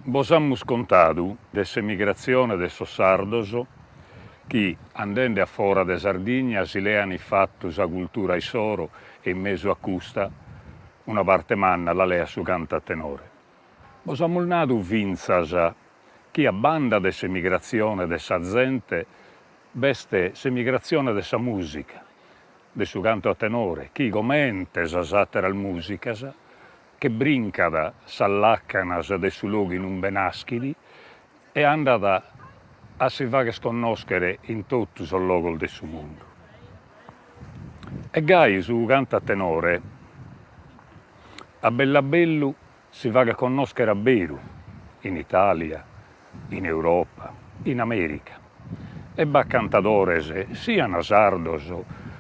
Vos ammus contadu de s'emigrazione de sos sardos chi, andende a fora de Sardigna, si lean i fattus a cultura e soro e in meso a custa una parte manna la lea su canta a tenore. Vos ammus nadu vinzas chi a banda de s'emigrazione de sa gente beste s'emigrazione de sa musica, de su canto a tenore, chi commente sas atteras musicas, che brincada s'allaccanas de su logu in un benaschidi e andada a si faghe sconnoschere in totu sos logos de su mundu. E gai su canto a tenore, a Bellabellu si faghe connoschere a beru, in Italia, in Europa, in America. E b'at cantadores, sian sardos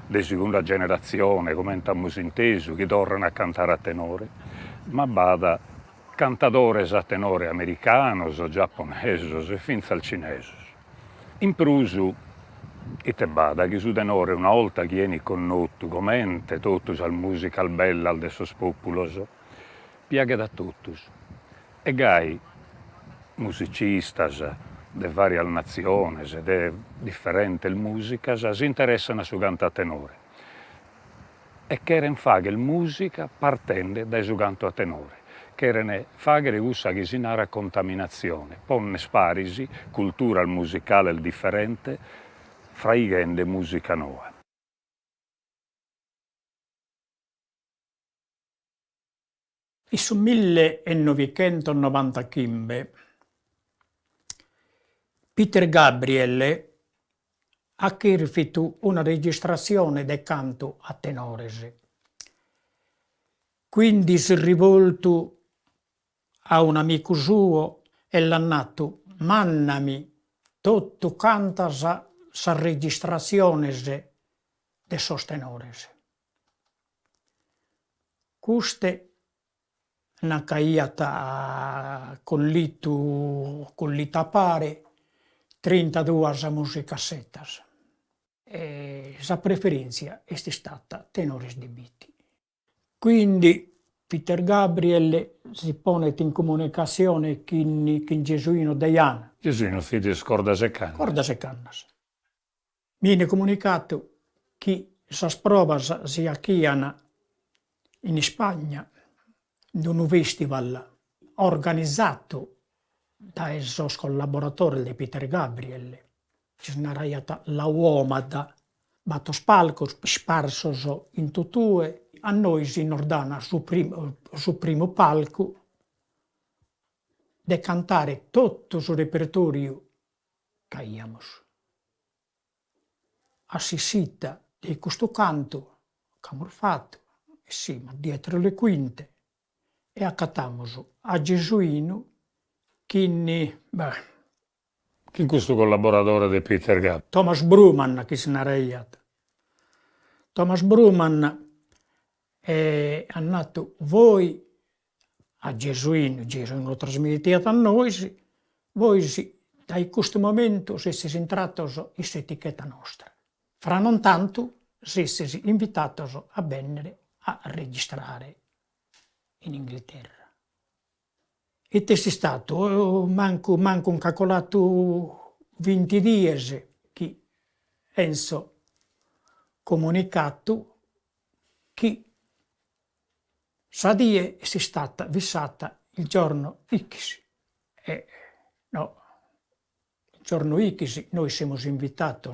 de segunda generazione, comente amus intesu, chi torrano a cantare a tenore, ma b'at cantadores a tenore americanos, giapponesos e finza cinesos. In prusu, ite b'at chi su tenore una volta chi eni connottu comente totu sas musicas bellas de sos populos, piaghet a totus. E gai musicistas de varias naziones, de differentes musicas, si interessano a su canto a tenore. E cheren fagher musica partende dai su canto a tenore. Cheren faghere cussa chi si narat contaminazione, ponnes parisi, cultura musicale differente, fraighende musica noa. In su 1995 Peter Gabriel ha chirfitu una registrazione del canto a tenores. Quindi si è rivolto a un amico suo e l'ha detto: mandami tutto canta sa registrazione de sos tenores. Queste una caiata con l'ita pare 32 musicassettas. E sa preferenza è stata tenores di biti. Quindi Peter Gabriel si pone in comunicazione con Gesuino Deian. Gesuino figlio di cordas e cannas. Cordas e cannas. Viene comunicato che sas provas si acchiano in Spagna in un festival organizzato dai suoi collaboratori di Peter Gabriel. Ci narraiata la uomada, battos palcos sparsos in tutue, a noi si ordana su primo palco di cantare tutto il repertorio che abbiamo. Assistita di questo canto che abbiamo fatto, siamo dietro le quinte e accattiamo a Gesuino chi questo collaboratore di Peter Gabriel? Thomas Bruman, che si narraiata. Thomas Bruman ha detto: voi a Gesuino lo trasmettete a noi, voi da questo momento siete entrati in etichetta nostra. Fra non tanto siete invitati a venire a registrare in Inghilterra. E te sei stato manco un calcolato 20 giorni che Enzo comunicato che Sadie è stata vissata il giorno X. No, il giorno X noi siamo invitati,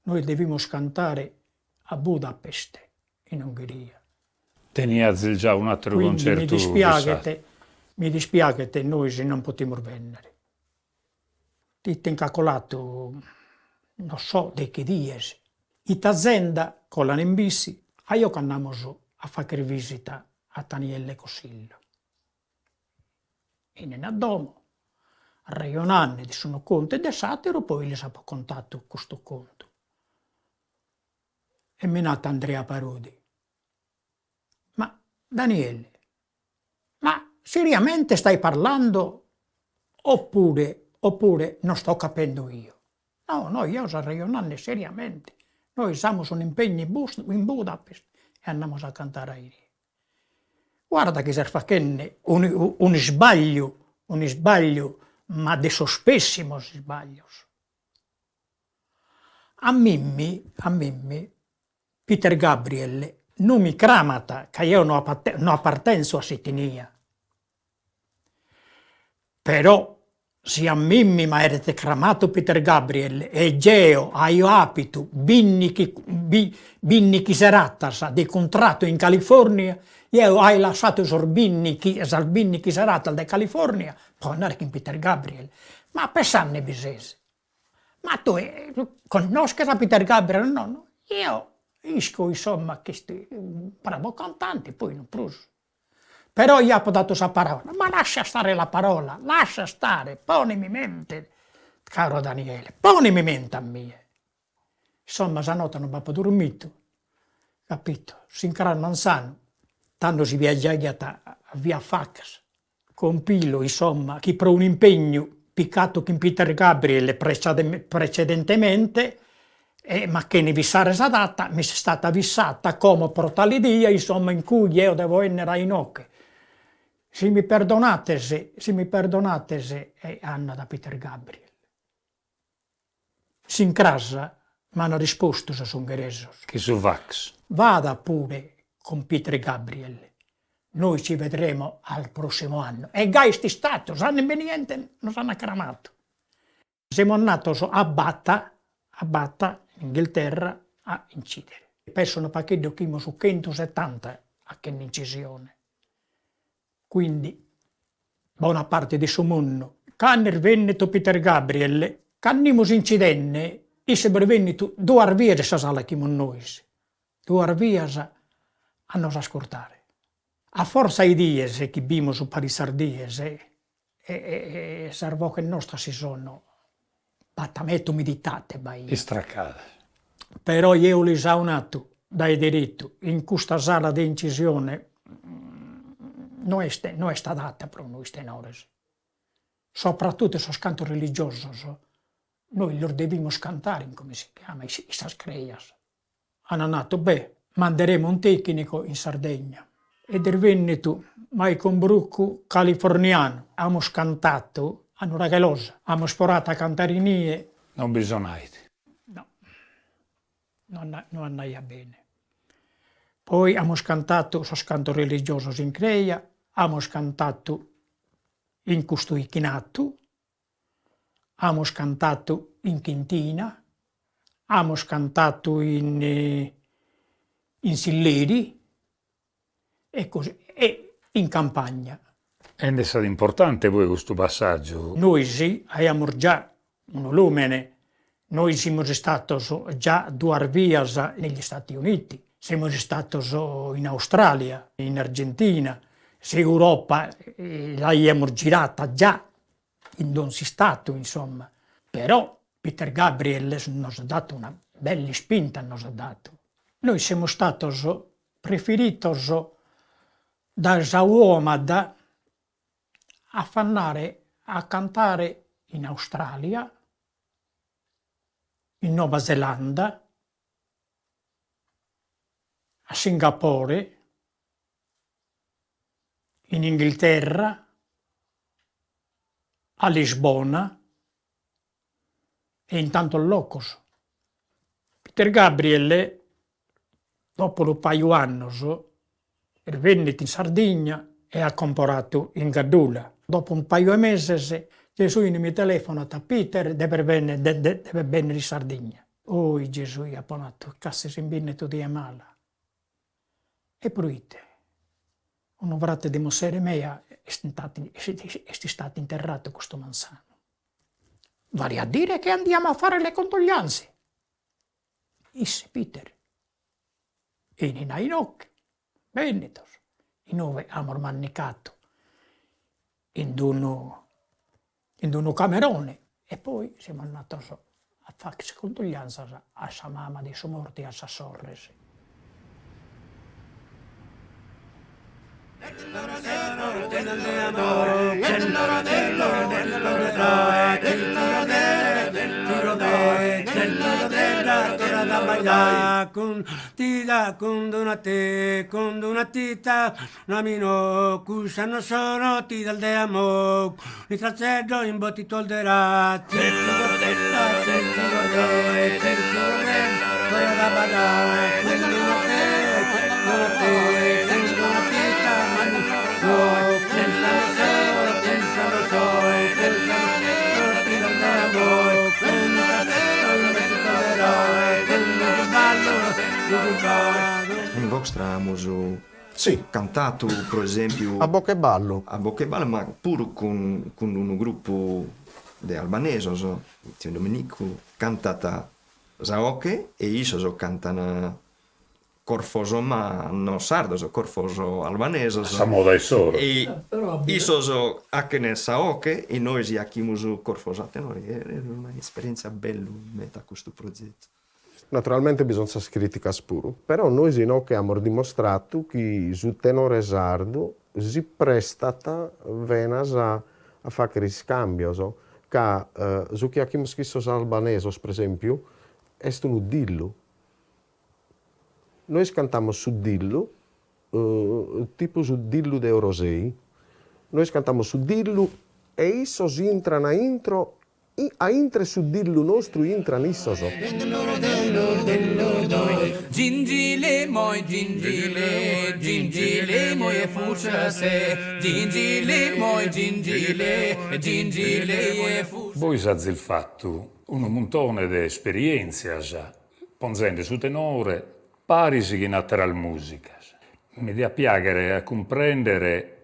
noi dobbiamo cantare a Budapest, in Ungheria. Teniate già un altro quindi concerto. Mi dispiace, noi non potremo venire. Ti ho calcolato, non so di che dies. In azienda con la Nembisi, io che andiamo a fare visita a Daniele Cosillo. E nel domo, regionale di sono conto del satiro, poi le sapevo contato questo conto. E mi è nato Andrea Parodi. Ma Daniele, ma seriamente stai parlando oppure non sto capendo io? No, io sono regionale seriamente. Noi siamo un impegno in Budapest e andiamo a cantare a Iri. Guarda che si fa un sbaglio un sbaglio, ma de sospessimos sbaglios. A Mimmi, Peter Gabriel, non mi cramata, che io non appartenzo a s'etnia. Però, se a Mimmi mi avete cramato Peter Gabriel e io ho apitu binnichi seratas di contratto in California, io ho lasciato i binnichi seratas di California per andare con Peter Gabriel. Ma pensarne bisese. Ma tu conosci a Peter Gabriel? No, io isco insomma questi bravo cantante, poi non pruso. Però io ho dato sa parola, ma lascia stare la parola, lascia stare, ponimi mente, caro Daniele, ponimi mente a me. Insomma, stanotte non abbiamo dormito, capito? Sincran Manzano, tanto si viaggiava via fax, con Pilo, insomma, che per un impegno piccato con Peter Gabriel precedentemente, ma che ne vissare esa data, mi è stata avvisata come per tale dia, insomma, in cui io devo essere a Inoche. Se mi perdonate Anna da Peter Gabriel. Si incrasa, mi hanno risposto se sono ungheresi. Che su Vax. Vada pure con Peter Gabriel. Noi ci vedremo al prossimo anno. E gaisti stato, sanno niente, non sanno cramato. Siamo andati a Batta, in Inghilterra, a incidere. Pensano perché dovremmo su 170 a che incisione. Quindi, buona parte di suo mondo, quando è venuto Peter Gabriel, quando abbiamo incidente, è venuto 2 arviese a sala come noi. 2 arviese a nos ascoltare. A forza di dies che abbiamo su per i sardiese, e servò che nostra si sono pattamento meditate. Istraccate. Però io li ho unato dai diritti in questa sala di incisione. Non è stata data per noi tenore. Soprattutto sul canto religioso, noi lo dobbiamo cantare, come si chiama, i sascreias. Hanno detto, manderemo un tecnico in Sardegna. Ed è venuto mai con Brucco californiano. Abbiamo cantato a Nuragelosa, abbiamo sporato a cantarinie. Non bisognate. No, non andava bene. Poi abbiamo cantato sul canto religioso in Creia, abbiamo cantato in Custuichinatu, abbiamo cantato in Quintina, abbiamo cantato in Silleri e così, e in campagna. È stato importante poi questo passaggio? Noi sì, abbiamo già un lumene, noi siamo stati già 2 arvias negli Stati Uniti. Siamo stati in Australia, in Argentina, se Europa l'abbiamo girata già in don si stato, insomma. Però Peter Gabriel nos ha dato una bella spinta, nos ha dato. Noi siamo stati preferiti da Zawomad a fannare, a cantare in Australia, in Nuova Zelanda, a Singapore, in Inghilterra, a Lisbona e in tanto locos. Peter Gabriel, dopo un paio anni, è venuto in Sardegna e ha comprato in Gaddula. Dopo un paio di mesi, Gesù mi telefona a Peter, deve venire in Sardegna. Oh, Gesù ha parlato, cazzo si invenne di male. E pruite, un frate di Mossere Mea è stato interrato questo Manzano. Vale a dire che andiamo a fare le condoglianze. Isse Peter. E in Ainocchi, Venetos, in dove abbiamo mannicato in uno camerone e poi siamo andati a fare condoglianze a sua mamma di sua morte e a sua sorella. da baila con una tita namino cusano sono ti dal de amo ni tracceggio in botti tolderà da baila con una tita no pensano solo ti dal de amo In vostra muso Sì, cantato, per esempio, a bocca e ballo. a Boccheballo, ma pure con un gruppo di albanesi, so, Tio Domenico, cantata Saoche e io cantano corfoso ma non sardo, so corfoso albanese. Samoda e solo. E io so anche nel Saoche e noi si chiamiamo corfoso a tenore. È un'esperienza bella a questo progetto. Naturalmente bisogna critica spuro, però noi sino che abbiamo dimostrato che su tenore sardo si prestata venas a fare scambio, so, che su chi abbiamo scritto albanese, per esempio, è un dillo. Noi cantiamo su dillo, tipo su dillo de Orosei, noi cantiamo su dillo e isso si entrano a intro a intre su dillo nostro intrano isso so. Gingile moi e fucese, gingile moi gingile e fucese. Voi sapete il fatto, un montone di esperienze, ponzende su tenore, parisi che natural musica. Mi dia piacere a comprendere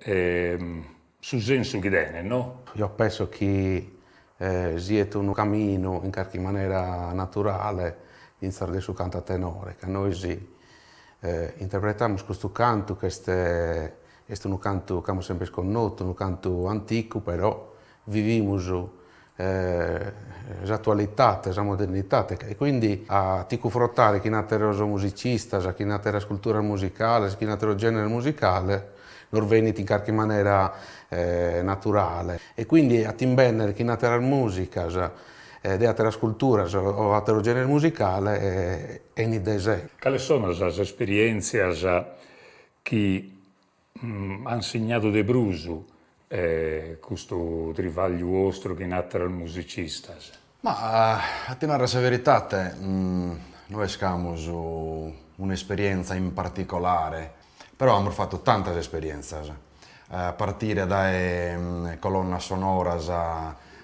su senso che dene, no? Io penso che siete un cammino in qualche maniera naturale in sarde su canto tenore, che noi interpretiamo questo canto che è un canto che abbiamo sempre sconosciuto, un canto antico, però viviamo l'attualità, la modernità e quindi a ti confrontare chi è un musicista, chi è una scultura musicale, chi è un genere musicale, non venite in qualche maniera naturale e quindi a timbennere chi è una musica di altra scultura o altro genere musicale è un'idea. Quali sono le esperienze che hanno insegnato De Brusu questo trivaglio vostro che è natural musicista? Ma a tenere la verità, noi abbiamo un'esperienza in particolare, però abbiamo fatto tante esperienze, a partire dalle colonne sonore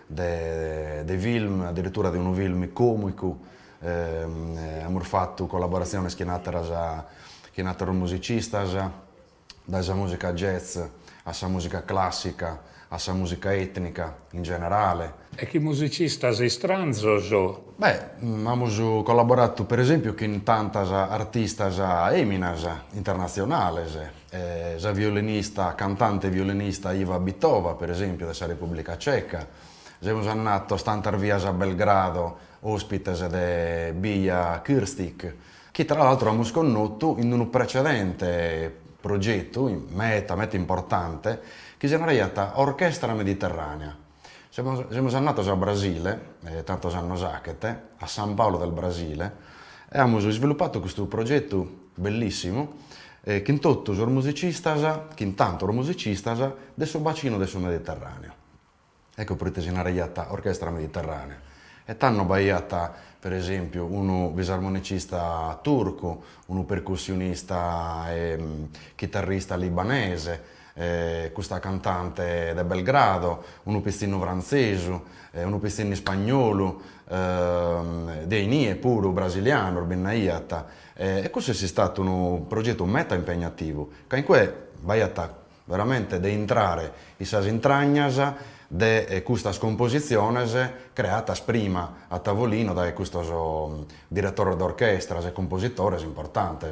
dei film, addirittura di un film comico, abbiamo fatto collaborazioni con altri musicisti, dalla musica jazz alla musica classica, alla musica etnica in generale. E che musicista sei stranzo? Beh, abbiamo collaborato per esempio con tanti artisti eminas internazionali, la violinista, cantante violinista Iva Bitova, per esempio, della Repubblica Ceca. Abbiamo andato stantar via a Belgrado, ospite di Bija Kirstik, che tra l'altro abbiamo conosciuto in un precedente progetto, meta importante, che si chiama Orchestra Mediterranea. Siamo andati al Brasile, tanto anni a San Paolo del Brasile, e abbiamo sviluppato questo progetto bellissimo, che intanto sono musicisti del bacino del Mediterraneo. Ecco perché si chiama Orchestra Mediterranea. E hanno baiata, per esempio, uno bisarmonicista turco, uno percussionista e chitarrista libanese, questa cantante da Belgrado, uno pistino francese, uno pistino spagnolo, dei nie pure brasiliano, e questo è stato un progetto meta impegnativo, che in cui baiata veramente di entrare in sas intragnas de questa composizione creata prima a tavolino da questo direttore d'orchestra e compositore importanti.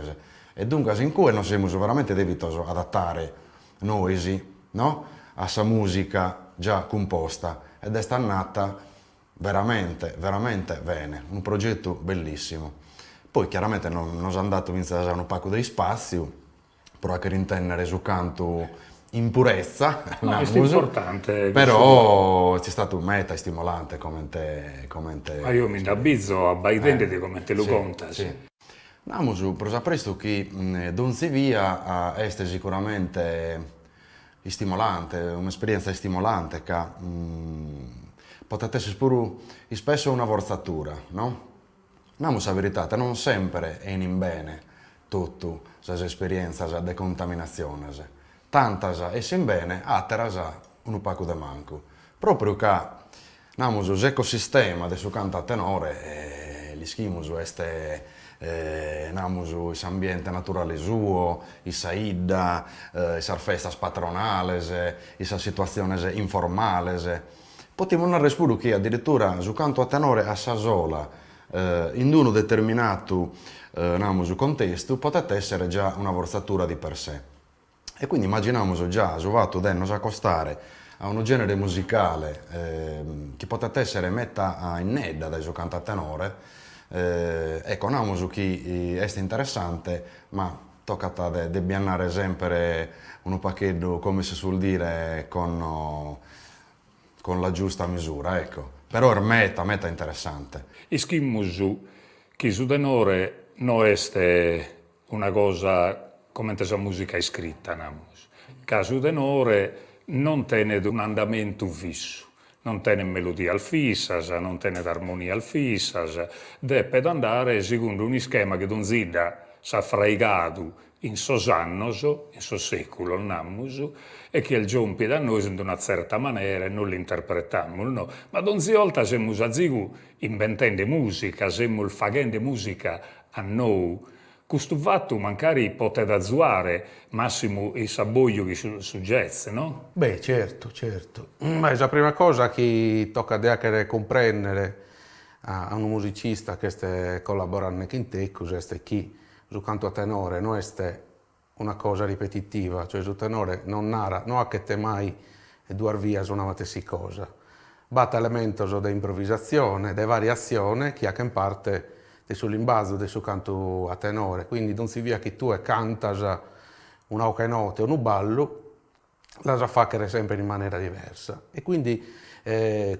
E dunque in cui noi siamo veramente debiti adattare noi, no? A questa musica già composta ed è nata veramente, veramente bene, un progetto bellissimo. Poi chiaramente non è andato a un pacco di spazio, però che rintendere su canto in purezza, Ma è namus, importante. però c'è stato un meta stimolante come te. Ma io mi indabizzo a baidente di come te lo conta. Sì. Namus, per presto che Don Zivia è sicuramente stimolante, un'esperienza stimolante che potete essere pure spesso una forzatura, no? Namus la verità, non sempre è in bene tutto, queste esperienze di decontaminazione. Tantas e in bene, altre un pacco de manco. Proprio che namus l'ecosistema del suo canto a tenore, gli schimus este namus l'ambiente naturale suo, issa idda, issa festas patronales, issa situazioni informali. Potremmo narrare pure che addirittura su canto a tenore a Sasola, in uno determinato namus contesto, potete essere già una forzatura di per sé. E quindi immaginiamo già, Suvato dennos accostare a un genere musicale che potete essere metta in nedda dai suoi cantatenore, ecco, namus che è interessante, ma tocca di biannare sempre un pacchetto, come si suol dire, con la giusta misura, ecco. Però è meta interessante. Ischimus che su tenore non è una cosa come la musica è scritta, namus. Caso tenore non tiene un andamento fisso, non tiene melodia al fissas, non tiene armonia al fissas, deve andare secondo un schema che Don Zidda s'ha fraigato in sos annos, in sos secolo, namus, e che il giompi da noi in una certa maniera e non l'interpretiamo, no? Ma Don Ziolta siamo a zigu inventando musica, siamo facendo musica a noi. Questo fatto magari potete azzuare massimo il saboglio che su jazz, no? Beh, certo. Ma è la prima cosa che tocca di comprendere a un musicista che sta collaborando con te, è chi su canto a tenore non è una cosa ripetitiva, cioè su tenore non narra, non ha che te mai due via su una stessa cosa. Batte elemento di improvvisazione, di variazione, che ha che in parte sull'imbaso del suo canto a tenore, quindi non si via che tu cantas una oca note o un ballo, la sa fare sempre in maniera diversa. E quindi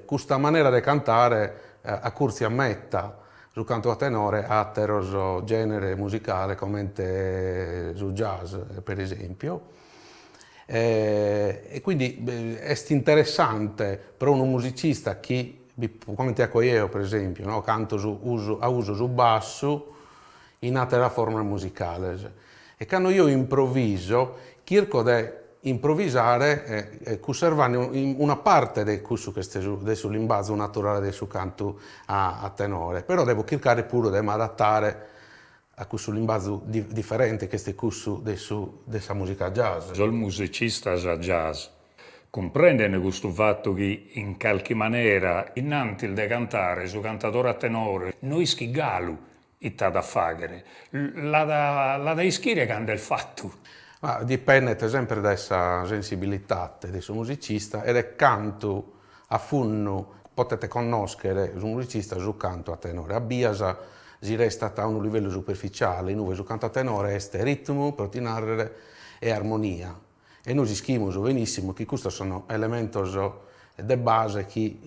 questa maniera di cantare a cursi ammetta sul canto a tenore a teroso genere musicale come sul jazz, per esempio. E quindi è interessante per un musicista che come te io, per esempio, no? Canto a uso su basso in altre forme musicali. E quando io improvviso, cerco di improvvisare conservando una parte di questo che è sull'imbaso naturale del suo canto a tenore, però devo cercare pure di adattare a questo imbaso differente che è questo della musica jazz. Il musicista jazz comprende questo fatto che in qualche maniera innanti il de cantare su cantatore a tenore noi schigalu itta da fagere la da ischire canta il fatto. Ma dipende sempre da questa sensibilità del suo musicista ed è canto a funno potete conoscere un musicista su canto a tenore a biasa si resta a un livello superficiale in cui su canto a tenore è ritmo, protinare e armonia. E noi sappiamo benissimo che questi sono elementi di base che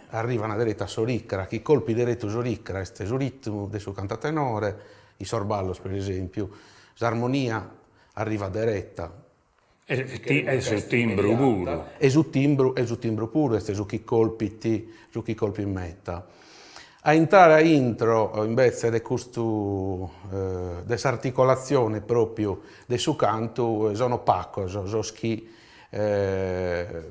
arrivano a diretta soricra, che colpi diretto soricra, è il ritmo del suo cantatenore, i sorballos per esempio, l'armonia arriva diretta. È sul timbro puro. È sul timbro puro, è su chi colpi in metta. A entrare intro invece di questa articolazione proprio del suo canto sono pacco, sono chi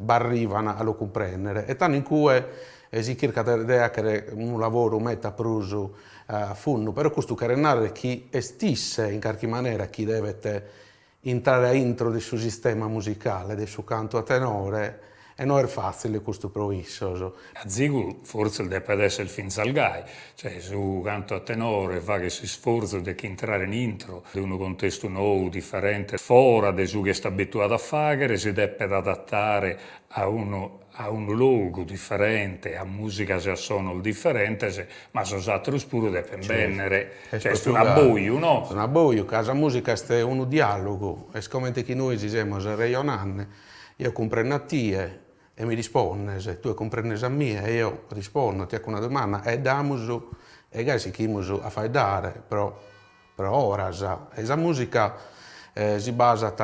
arrivano a lo comprendere e tanto in cui si cerca di avere un lavoro metta pruso a funno, però questo carrenare chi estisse in qualche maniera chi deve entrare intro del suo sistema musicale, del suo canto a tenore, e non è facile questo processo. A Zigu forse deve essere il fin salgai, cioè su canto a tenore fa che si sforza di entrare in intro di un contesto nuovo, differente, fuori da su che sta abituato a fare, si deve adattare a a un luogo differente, a musica e a suono differente, ma sono altri pure devono bennere, cioè è una boia, no? Una boia, casa musica è un dialogo, è come che noi diciamo regionale, io comprendo a te e mi rispondi, se tu comprendi a me e io rispondo, ti ho una domanda e damos e che si chiamano a fare dare, però ora, e la musica si basa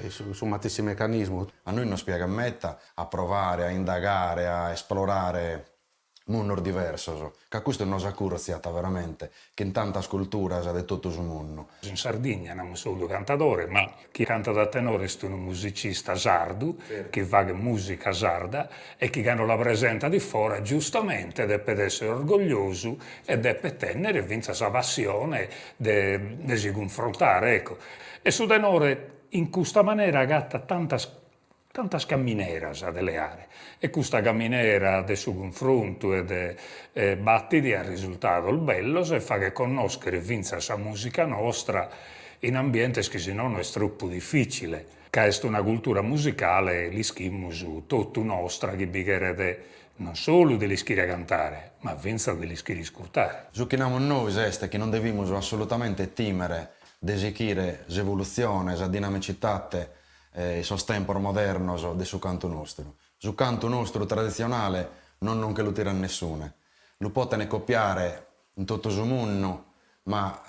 su matessi meccanismi. A noi non spiega metta a provare, a indagare, a esplorare un mondo diverso, che questo non si accurziata veramente, che in tanta cultura di tutto il mondo. In Sardegna non solo cantatore, ma chi canta da tenore è un musicista sardo, che fa musica sarda e chi non la presenta di fuori, giustamente deve essere orgoglioso e deve tenere vinta la passione di si confrontare, ecco. E su tenore in questa maniera gatta tanta cammineras delle aree e questa camminera del suo confronto e battiti ha risultato il bello se fa che conoscere vinza la musica nostra in ambienti che se no è troppo difficile. Che è una cultura musicale, li schimmus tutto nostra che bigherede non solo degli schiri a cantare, ma vinza degli schiri a ascoltare. Zucchiniamo noi è che non dobbiamo assolutamente timere desicchire l'evoluzione, la dinamicità il sostempo moderno del suo canto nostro. Sul canto nostro tradizionale non che lo tira nessuno. Lo potete copiare in tutto il mondo, ma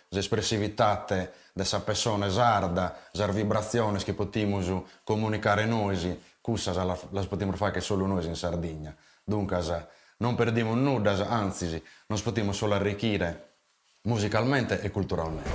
l'espressività della persona sarda, le vibrazioni che possiamo comunicare noi, questa la possiamo fare solo noi in Sardegna. Dunque non perdiamo nulla, anzi, non possiamo solo arricchire musicalmente e culturalmente.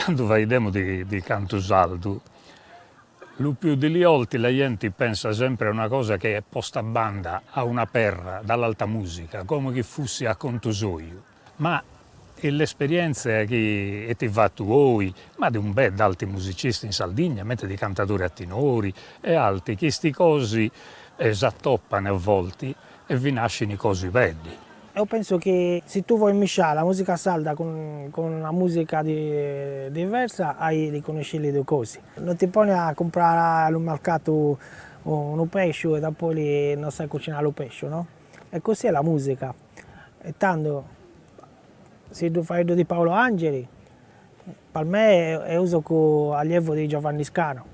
Quando vediamo di canto saldo, lo più delle volte la gente pensa sempre a una cosa che è posta a banda, a una perra, dall'alta musica, come che fosse a contosoio. Ma l'esperienza che ti fatto voi, ma di un bel altri musicisti in Sardegna, mentre di cantatori a tenori e altri, che queste cose s'attoppano a volte e vi nascono cose belli. Io penso che se tu vuoi misciare la musica sarda con una musica diversa, hai di conoscere le due cose. Non ti poni a comprare al mercato un pesce e poi non sai cucinare il pesce, no? E così è la musica. E tanto, se tu fai di Paolo Angeli, per me è uso con allievo di Giovanni Scano.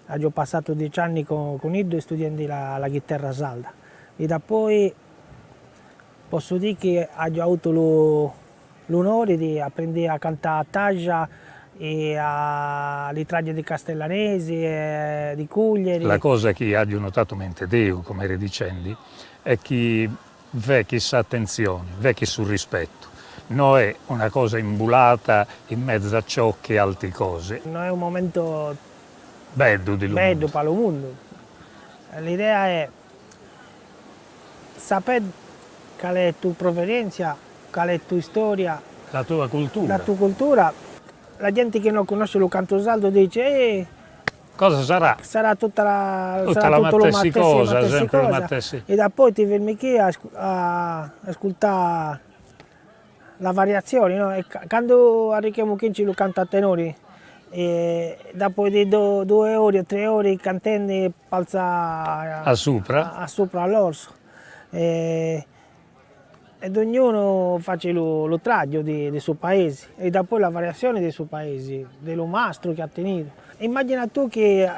Ho passato 10 anni con lui studiando la chitarra sarda. E da poi posso dire che ho avuto l'onore di apprendere a cantare a Taggia e alle tragedie di Castellanesi, di Cuglieri. La cosa che ho notato mente Deo, come eri dicendo, è che v'è chissà attenzione, v'è chi sul rispetto. Non è una cosa imbulata in mezzo a ciò che altre cose. Non è un momento bello per il mondo. L'idea è sapere qual è la tua provenienza, qual è la tua storia, la tua cultura. La tua cultura. La gente che non conosce il canto sardo dice cosa sarà? Sarà tutta la matessi cosa, sempre cosa. Matessi. E da poi ti vieni qui a ascoltare la variazione, no? E quando arriviamo qui lo canta a tenori, e dopo di 2 ore o 3 ore cantando palza a sopra all'orso. Ed ognuno fa lo traggio del suo paese e dopo la variazione del suo paese, dello mastro che ha tenuto. Immagina tu che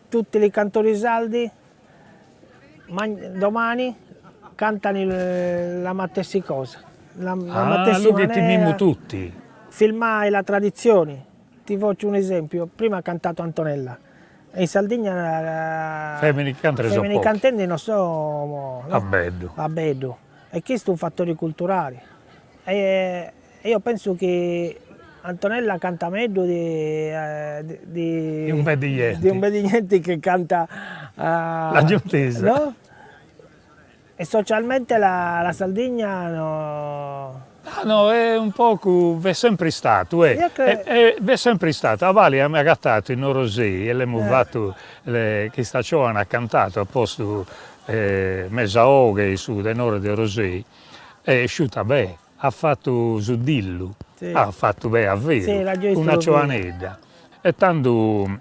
tutti i cantori sardi domani cantano la matessi cosa. La matessi lo che timiamo tutti. Filmare la tradizione, ti faccio un esempio, prima ha cantato Antonella, e in Sardegna Femmini cantanti non so, a Beddo. a Beddo, e questo è un fattore culturale. E io penso che Antonella canta meglio Di un bel di niente. di un bel di niente che canta La giuntesa. no? E socialmente la Sardegna no. Ah, no, è un poco, è sempre stato, Io che- è sempre stato. A Bali abbiamo cantato in Orosei e l'abbiamo fatto, che sta giovane ha cantato a posto Mesaoghe su denore di Orosei, è uscita bene, ha fatto su Dillu, Sì. ha fatto bene a Sì, l'ha vero, visto una bene. giovanetta. E tanto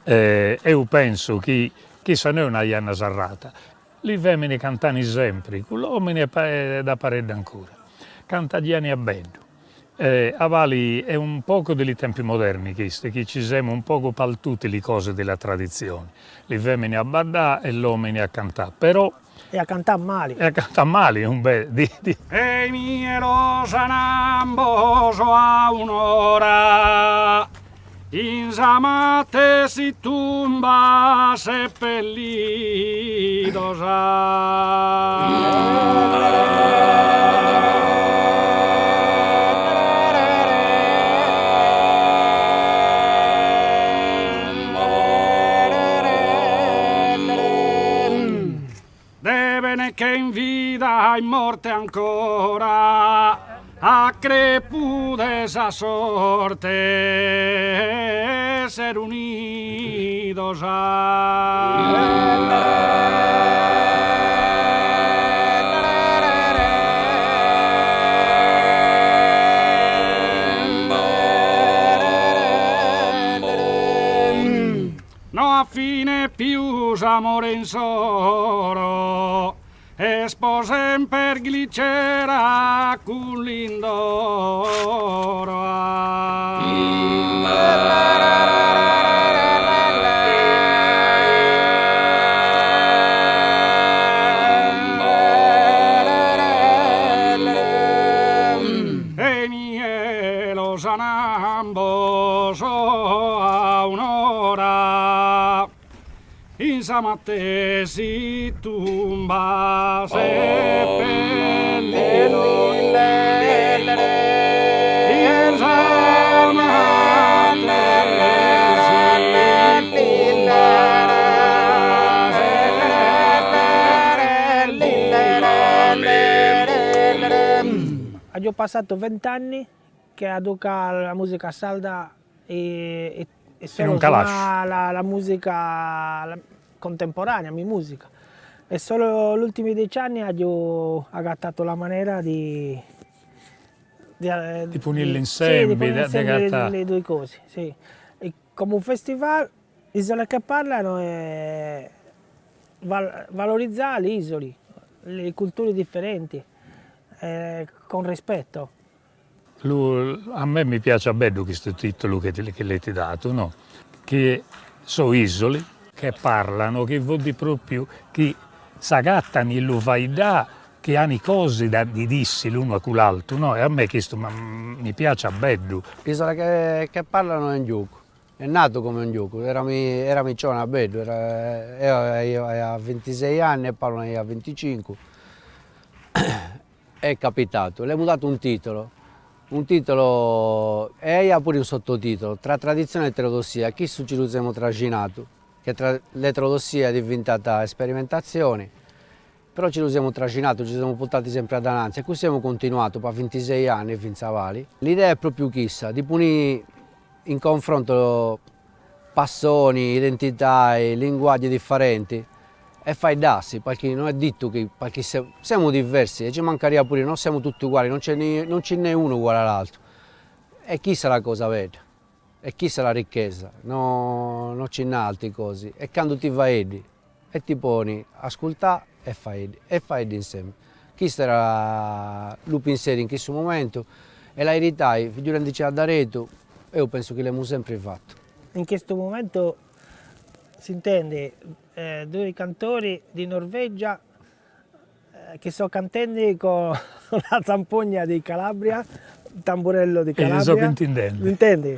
io penso che se non è una Ianna Sarrata, li femmine cantano sempre, con l'uomini è da parede ancora. Canta gli anni a Beddo. A Bali è un poco dei tempi moderni che ci siamo un poco per tutte le cose della tradizione. Le femmine a badà e l'uomini a cantare, però E a cantare male. a cantare male è un bel... E mi ero sanamboso a un'ora, in zamate si tumba seppellito Deve che in vita in morte ancora, a crepude sa sorte, ser unidos no a fine più amore in soro, e sposen per glicera con l'indoro. E nielo sanamboso a un'ora, in Samatte si tumba seppellito. In Samatte si tumba. Ho passato 20 anni che educa la musica sarda e solo un calash. la musica contemporanea, mia musica. E solo gli ultimi 10 anni ho agattato la maniera di punirle insieme, sì, di gatta- le due cose. Sì. E come un festival, isole che parlano e valorizzare le isole, le culture differenti, con rispetto. A me mi piace a bello questo titolo che le ti dato, no? Che sono isole che parlano, che vuol dire proprio che s'agattano in l'uvaità, che hanno cose da dirsi l'uno con l'altro, no? E a me questo mi piace a bello. Isole che parlano è un gioco, è nato come un gioco, era giovane a bello, io ho 26 anni e parlo a 25. È capitato, le abbiamo dato un titolo e ha pure un sottotitolo, tra tradizione e eterodossia, chi ci siamo trascinato, che l'eterodossia è diventata sperimentazione, però ci siamo trascinato, ci siamo portati sempre ad avanti e così abbiamo continuato per 26 anni fino a Vali. L'idea è proprio chissà, di punire in confronto passioni, identità e linguaggi differenti e fai dassi, perché non è detto che perché siamo diversi e ci mancherebbe pure, non siamo tutti uguali, non ce n'è uno uguale all'altro. E chi sa la cosa vera? E chi sa la ricchezza? Non ce n'è altre cose. E quando ti vai e ti poni a ascoltare e fai insieme. Chi sarà il pensiero in questo momento e la verità, i figli dice a Dareto, io penso che l'abbiamo sempre fatto. In questo momento si intende due cantori di Norvegia che sto cantando con la zampogna di Calabria, il tamburello di Calabria. So che intendi. Lo intendi?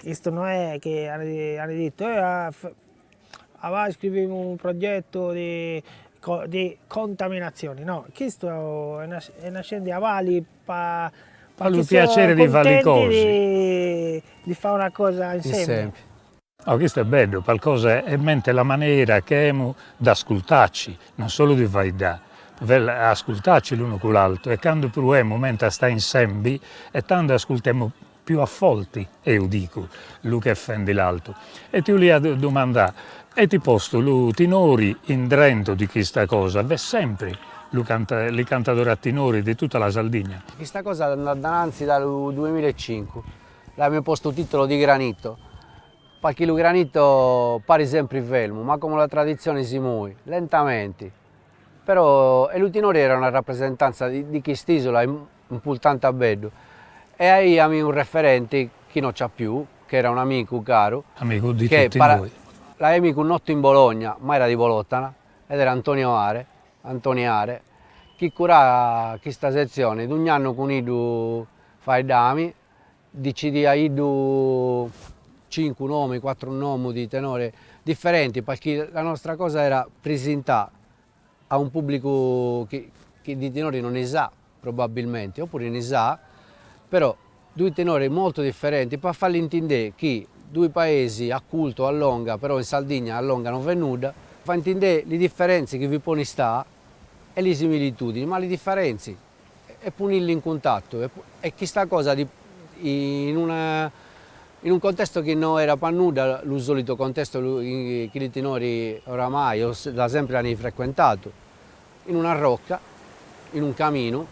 questo non è che hanno detto scriviamo un progetto di contaminazione, no, questo è nascente a Vali Ha il piacere di fare le cose. Di fare una cosa insieme. Oh, questo è bello, qualcosa è mente la maniera che abbiamo di ascoltarci, non solo di fare ascoltarci l'uno con l'altro, e quando proviamo mentre sta insieme e tanto ascoltiamo più affolti, e io dico, lui che offende l'altro. E tu lì a domandare, e ti posto lui tenori in drento di questa cosa, è sempre i cantatori a tenori di tutta la Sardegna. Questa cosa è innanzi dal 2005, l'abbiamo posto il titolo di Granito, perché il granito pare sempre fermo, ma come la tradizione si muove, lentamente. Però il tenore era una rappresentanza di quest'isola importante a bello. E ahí abbiamo un referente che non c'è più, che era un amico caro, amico di tutti noi. L'abbiamo conosciuto in Bologna, ma era di Bolottana, ed era Antonio Are, che curava questa sezione. Ogni anno con lui fa i dami, decide a 5 nomi, 4 nomi di tenore differenti, perché la nostra cosa era presentare a un pubblico che di tenori non ne sa probabilmente, oppure ne sa, però due tenori molto differenti per farli intendere che due paesi a culto allonga, però in Sardegna allonga non venuta, fa intendere le differenze che vi pone sta e le similitudini, ma le differenze e punirli in contatto. E questa cosa in un contesto che non era per nulla il solito contesto che i tenori oramai da sempre hanno frequentato, in una rocca, in un cammino,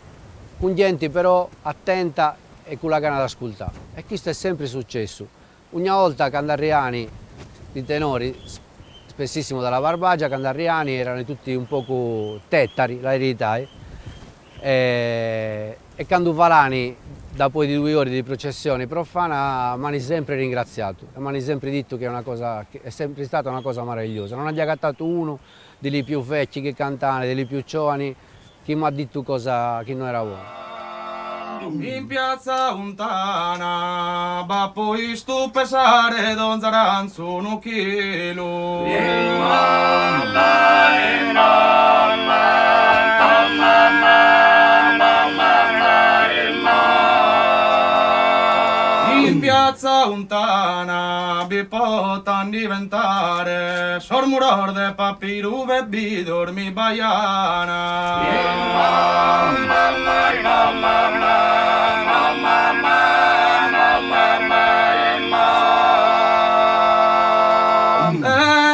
con gente però attenta e con la gana di ascoltare. E questo è sempre successo. Ogni volta Candariani, i tenori, spessissimo dalla Barbagia, Candariani erano tutti un poco tettari, la verità. E Canduvalani, dopo di 2 ore di processione profana, mi hanno sempre ringraziato, mi hanno sempre detto che è sempre stata una cosa meravigliosa. Non ha gattato uno degli più vecchi che cantano, degli più giovani, che mi ha detto cosa che non era buono. In piazza Untana, va poi stu pesare Don Zaranzo 1 chilo. In piazza Untana, vi potan diventare sormuror de papiru bebbi dormi baiana.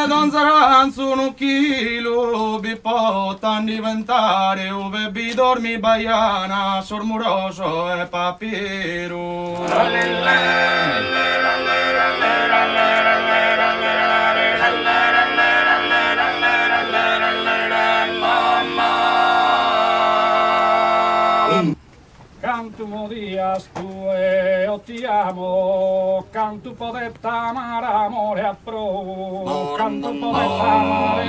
Don Zaranzo 1 chilo vi potan diventare o bebbi dormi baiana sormuroso e papiru. Cantumo dias tue o ti amo, cantu podetta amare amore a pro, cantu podetta amare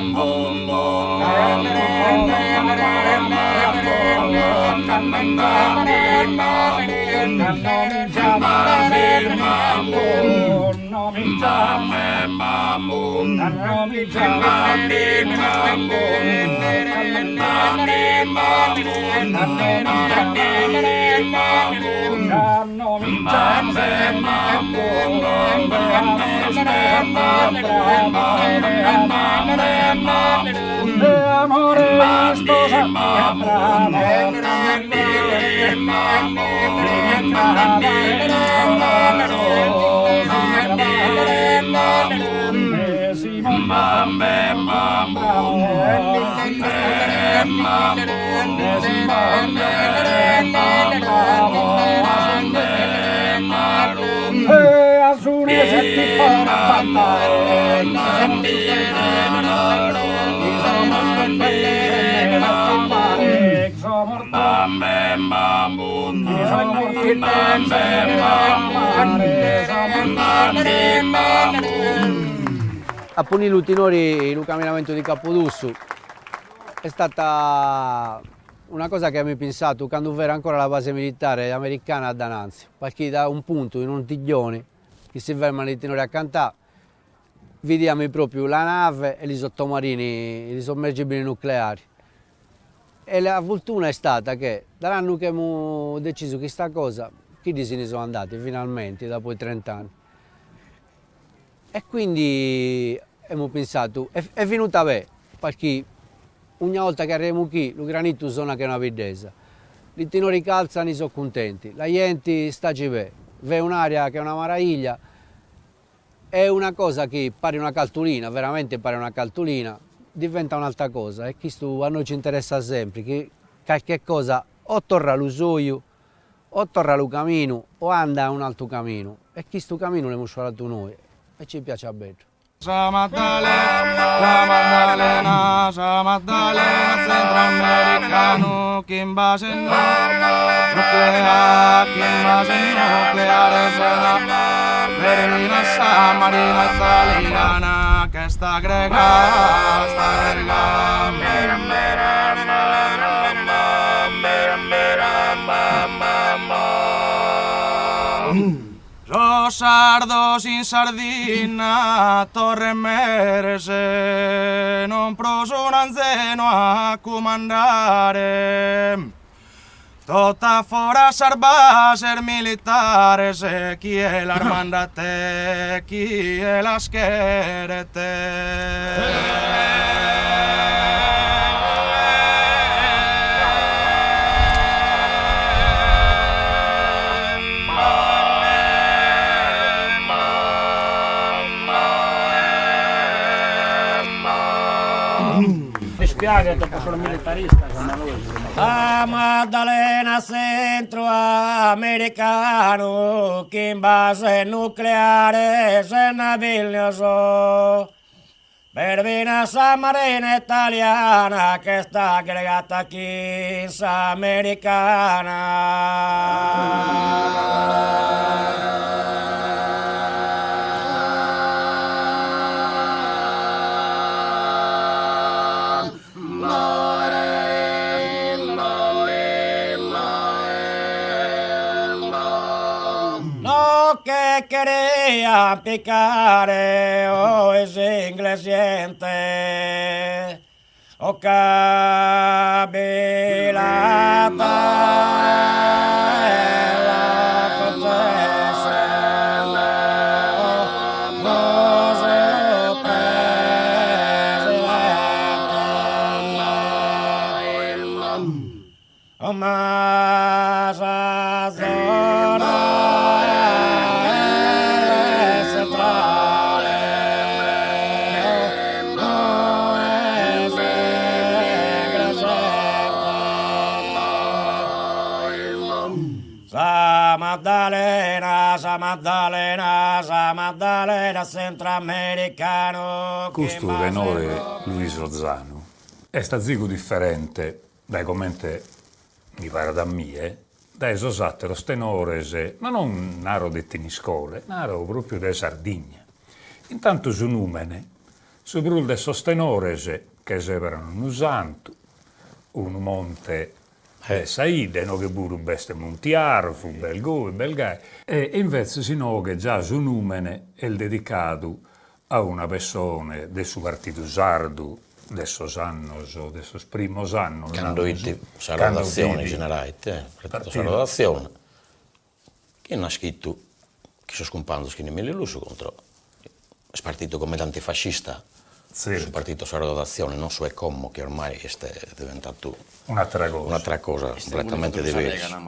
A punire i tenori il camminamento di Capodussu è stata una cosa che abbiamo pensato quando era ancora la base militare americana a Dananzi, perché da un punto in un tiglione che si fermano i tenori a cantare, vediamo proprio la nave e i sottomarini, i sommergibili nucleari. E la fortuna è stata che dall'anno che abbiamo deciso questa cosa, chi se ne sono andati finalmente dopo i 30 anni. E quindi abbiamo pensato, è venuta bene, perché ogni volta che arriviamo qui, il granito suona che è una bellezza. I tenori calzano e sono contenti, la gente sta bene, vede un'aria che è una maraviglia, è una cosa che pare una cartolina, veramente pare una cartolina, diventa un'altra cosa e questo a noi ci interessa sempre, che qualche cosa o torna allo soio, o torna allo cammino, o anda a un altro cammino e questo cammino l'abbiamo scelto noi e ci piace a bello. Sa Maddalena, centroamericano, che in base nucleare, che in base nucleare Verina sa marina italiana, che sta grega, Los sardos in sardina, torre merese, non proso un anzeno a comandare. Tutta fora sarba ser militare, se chi è l'armandate, chi è la scherete. Spiaga dopo sono militarista come lui. La Maddalena centroamericano che in base nucleare se ne Vilnius per Vina sa marina italiana che sta aggregata qui sa americana. Que quería picare o es inglesiente o cabilata la concesa o más Sa Maddalena centroamericano. Questo tenore Luiso Zanu è stato differente dai commenti, mi pare da me, dai sosattero tenores, ma non naro detti in scuole, naro proprio da Sardegna. Intanto su numene, su brul de sostenores che separano un santo, un monte Saide, no che buru beste Montiaro, fu belgoi, belgai, e invece si no che già su numene è dedicato a una persona del suo partito sardo, de sos annos o de sos primos annos. Quando itti sarà d'azione generale, partito sarà d'azione, che ha scritto che sono scompando che ne me l'uso contro il partito come antifascista. Sì. Il partito sardo d'azione non so è come che ormai è diventato un'altra cosa completamente diversa.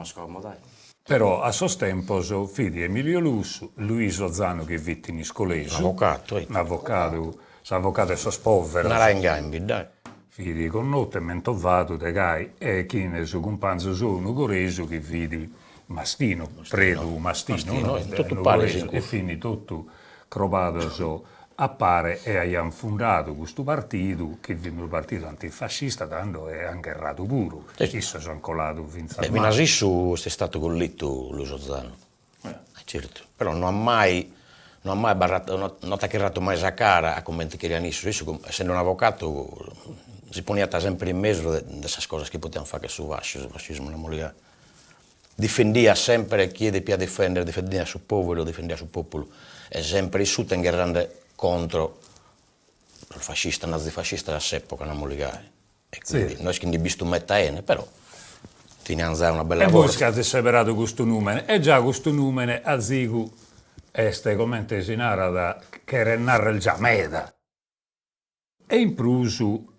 Però a sos tempo fidi Emilio Luiso Zanu che vitti in scoleso, un avvocato e sos povero. Non era in gambi, dai. Fidi con notte mentovato de gai e chi ne su companzo sono coreso che vidi Mastino, Predu Mastino, tutto pare e fini tutto cropato appare e abbiamo fondato questo partito che è un partito antifascista tanto è anche errato puro chi sono colato finza al Minasissu è stato collito Luiso Zanu certo però non ha mai barrato non ha chiarato mai esa cara a commenti che gli hanno essendo un avvocato si poneva sempre in mezzo di queste cose che potevano fare sul fascismo la moligà difendia sempre chi è di più a difendere, difendia sul povero, difendia sul popolo, e sempre su tengerande contro il fascista, il nazifascista dell'epoca, non moligare. E quindi noi che ne visto metaene, però teniamo una bella voce. E voce. voi scate separato questo numero, e già questo numero a Zigu este come tesinara da che renarra il Giameda. E in prusu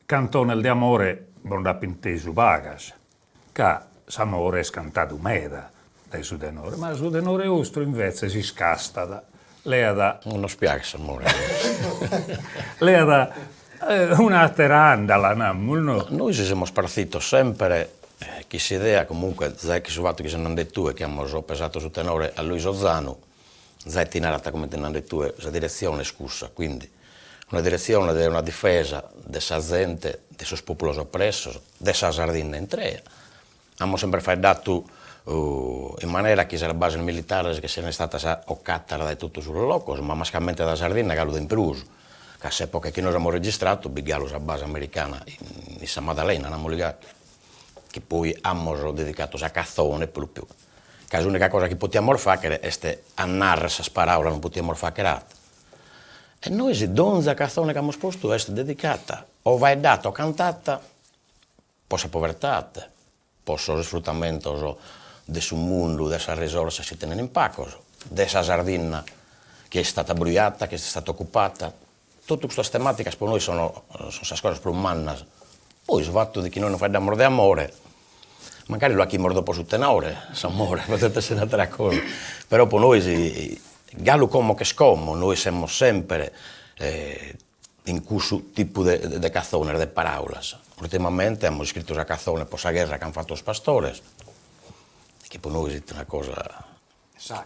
cantone di amore non da pintesu pagas, che s'amore è scantato meda dai su tenore, ma su tenore ostro invece si scasta lei da... Non spiace amore. lei da una teranda, no? Noi ci siamo spartiti sempre, chi si idea comunque, zai che su fatto che se non detto e che abbiamo pesato su tenore a Luis Ozzano, zai tinarata come te non detto la direzione scusa, quindi una direzione di una difesa della gente, dei suoi popoli oppressi, della Sardegna intera. Abbiamo sempre fatto in maniera che la base militare che se ne è stata occata da tutto sul loco, ma mascalmente da Sardegna che in Peruso. Che all'epoca che noi abbiamo registrato, bigalo la base americana in San Maddalena, che poi abbiamo dedicato a cazzone proprio. Che l'unica cosa che possiamo fare è a narrare queste parole, non possiamo fare che altro. E noi, donza canzone che abbiamo posto, è dedicata o vai data o cantata, possa povertà, posso sfruttamento del suo mondo, delle risorse che si tengono in pacco, della Sardegna che è stata bruciata, che è stata occupata. Tutte queste tematiche per noi sono cose più umane. Poi, il fatto di che noi non facciamo di amore, magari lo ha chi mordo dopo su tenore, s'amore, potete essere un'altra cosa. Però per noi, gallo come che scomo, noi siamo sempre in questo tipo di canzone, di parole. Ultimamente abbiamo scritto una canzone per la guerra che hanno fatto i pastori, che per noi è una cosa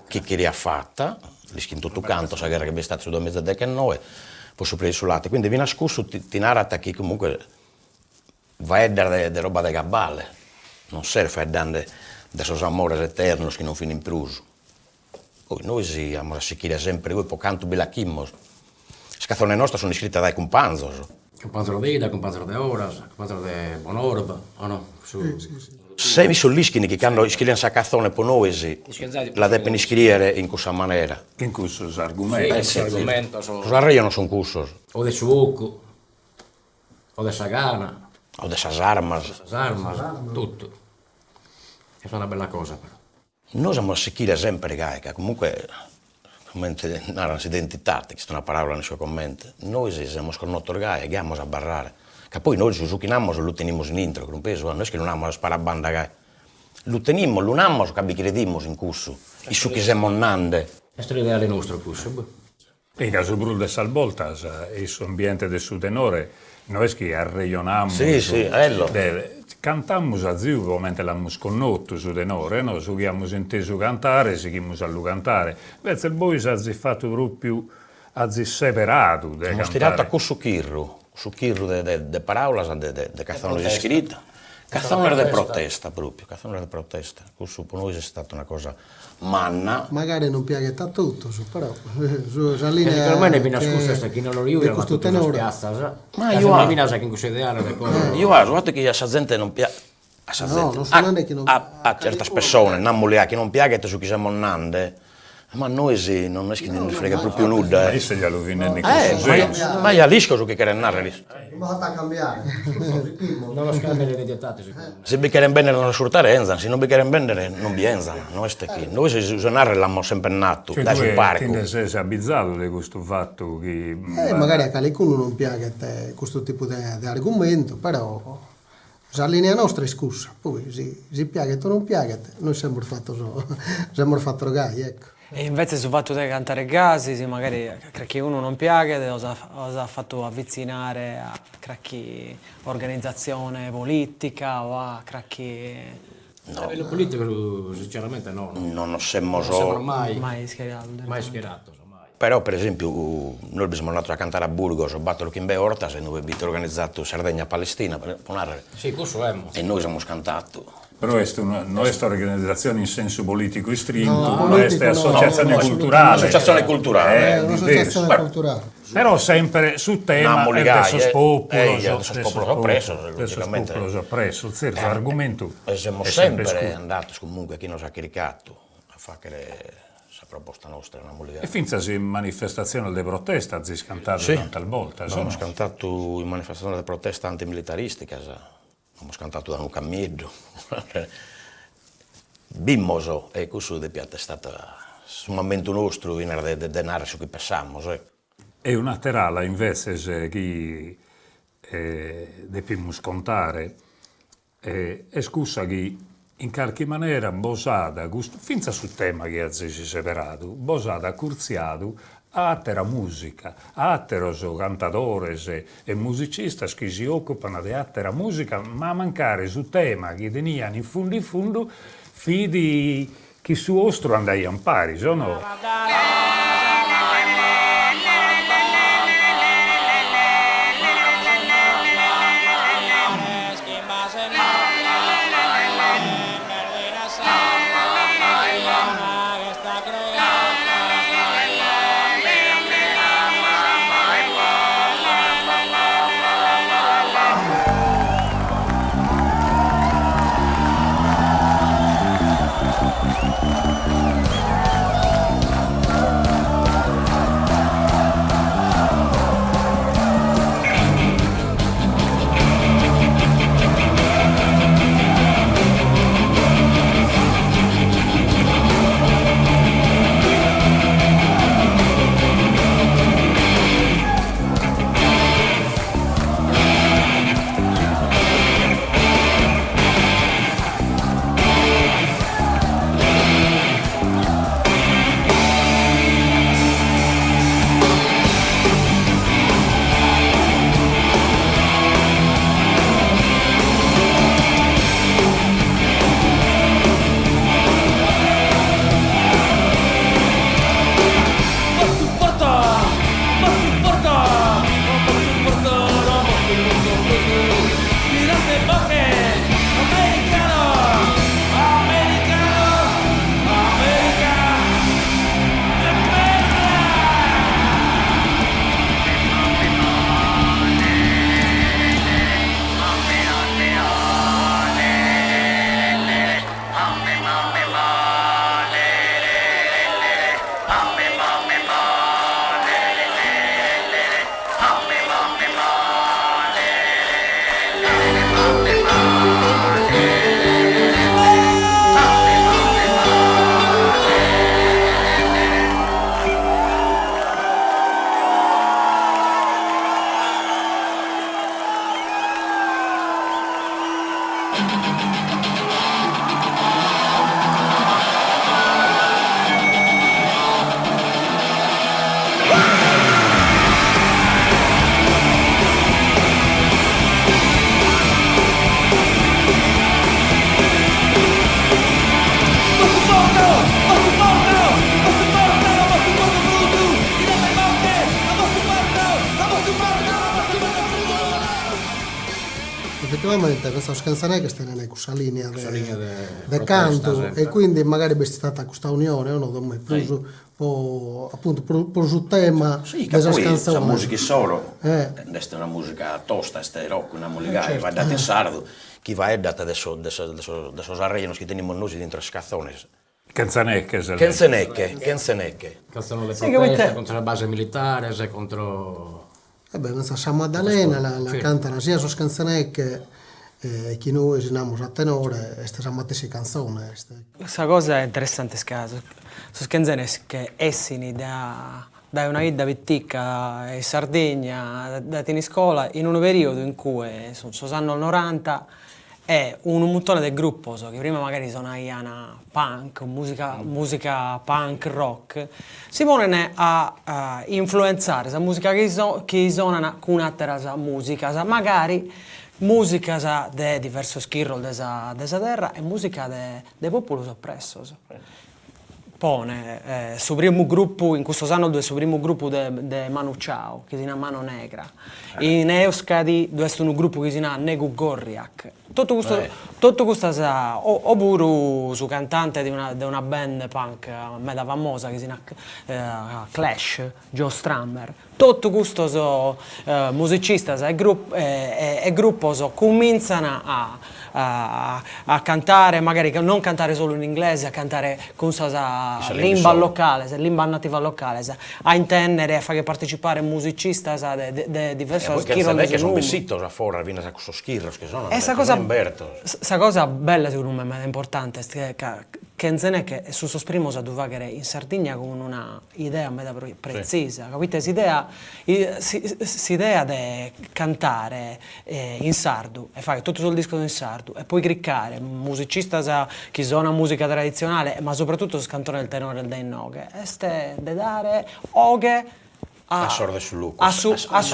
che queria fatta, li scritto tutto canto, la guerra che è stata sul 2019, poi sopra sul latte. Quindi viene scusso ti narrata che comunque va a dare di roba di gabbale, non serve a dare dei suoi amori eterni che non finiscono in pruso. Poi noi abbiamo sicuramente sempre, noi per canto bilacchimmo. Le canzoni nostre sono scritte dai companzos. Companzero di Ida, companzero di Oras, companzero di Bonorba, o no? Sì. Se vi sono l'ischini che hanno scritto questa canzone per noi, la devono scrivere in questa maniera. In questo argomento. Sì, argomento. Cosa non sono questo. O di Suocco, o di Sagana. O di Sasarmas. Tutto. È una bella cosa però. Noi siamo sicuri sempre che comunque non è un'identità, che è una parola nel suo commento. Noi siamo sconosciuti che andiamo a barrare. Che poi noi ci succhiamo e lo teniamo in intro, non penso, noi che non abbiamo a sparare a banda che lo teniamo, lo abbiamo, che vi crediamo in questo, e su che siamo nande. Questa è l'idea del nostro questo. In caso Bruno de Salvoltas, il suo ambiente del suo tenore, noi che arreioniamo, cantiamo a Ziu mentre l'abbiamo sconosciuto su tenore, no? Su che abbiamo inteso cantare, si chiamo a cantare. Invece il voi ha fatto proprio, ha separato. Abbiamo stirato a questo chirro di parole, di canzoni scritte. Canzone di protesta proprio, canzone di protesta. Questo per noi è stata una cosa manna. Magari non piace tutto, però la linea per me ne viene scusa chi non lo riude, ma tutto in spiazza. Ma io non viene che in questo ideale le cose. Io ho fatto che a questa gente non piace. A certe persone, non mulia che non piace su chi siamo nande. Ma noi non è che non frega proprio nulla. Ma se glielo viene in ma io lisco su che quieren narrare. Non va a cambiare. Non lo scambia le identità. Se vi quieren vendere non sfruttare enzano, se non vi quieren vendere non vi enzano. Noi se usare l'abbiamo sempre nato, dai sul parco. Quindi sei abbizzato di questo fatto che... magari a qualcuno non piace questo tipo di argomento, però la linea nostra è scusa. Poi se piace o non piace, noi siamo fatto gai, ecco. E invece sul fatto di cantare gasi, magari che uno non piace, ha fatto avvicinare a qualche organizzazione politica o a qualche... No. A livello politico sinceramente no. Non siamo mai schierato. Mai schierato. Però per esempio noi abbiamo andato a cantare a Burgos, ho battuto in Beortas e noi abbiamo organizzato Sardegna-Palestina sì, questo è. e noi abbiamo cantato. Però non è organizzazione in senso politico stretto, No, ma è politico no. associazione No, culturale. Associazione culturale. È un'associazione culturale. Però sempre sul tema adesso adesso popolo oppresso, logicamente. Oppresso, certo, l'argomento Siamo è sempre andati comunque chi nos ha caricato a fare questa proposta nostra. E finza in manifestazione di protesta si scantato tante volte. Abbiamo scantato in manifestazione di protesta antimilitaristica, abbiamo scantato da un cammeggio. Bimmoso, e questo è stato un momento nostro in de denaro su cui pensiamo. E una terala invece che dobbiamo scontare è scusa che in qualche maniera bosata, finza sul tema che si è separato, bosata curziato a attera musica, a atteros cantadores e musicisti che si occupano di attera musica, ma a mancare sul tema che teniano in fondo fidi che su ostro andai a pari, sono... Effettivamente questa canzone che sta in questa linea di canto e quindi magari è stata questa unione o no, appunto per sul tema della canzone. La musica solo, questa è una musica tosta, questa è rock, una musica va data in sardo, chi va è data adesso arreglos che teniamo noi dentro le canzoni. Canzanecche. Canzone le proteste contro la base militare, contro... Sa Maddalena la cantano sia su canzonecche che noi siamo a tenore e stiamo a tesi canzone. Questa cosa è interessante scaso. Su canzoni che essini da una vita vittica in Sardegna, da in scuola, in un periodo in cui sono anni 90 è un montone del gruppo, che prima magari suonavano punk, musica punk, rock, si pongono a influenzare la musica che suonano con un'altra musica, magari musica di diverso schirro della terra e musica dei popoli oppressi. pone su primo gruppo, in questo anno dove su primo gruppo de Manu Ciao, che si chiama Mano Negra. In Euskadi dove è un gruppo che si chiama Negu Gorriak. Tutto questo sa, oppure su cantante di una band punk mega famosa che si chiama Clash, Joe Strummer. Tutto questo so musicisti e gruppi cominciano a cantare, magari non cantare solo in inglese, a cantare con lingua locale, lingua nativa locale, a intendere, a fare partecipare musicisti di diverse schirre. Che sono vestiti fuori, viene a questo schirro, che sono questa cosa bella secondo me, è importante, che è su primo sa duvagare in Sardegna con una idea precisa, capite? S'idea di cantare in sardo e fare tutto il disco in sardo e poi criccare musicisti che suona musica tradizionale, ma soprattutto cantano il tenore dei noghe, e di dare oghe a suo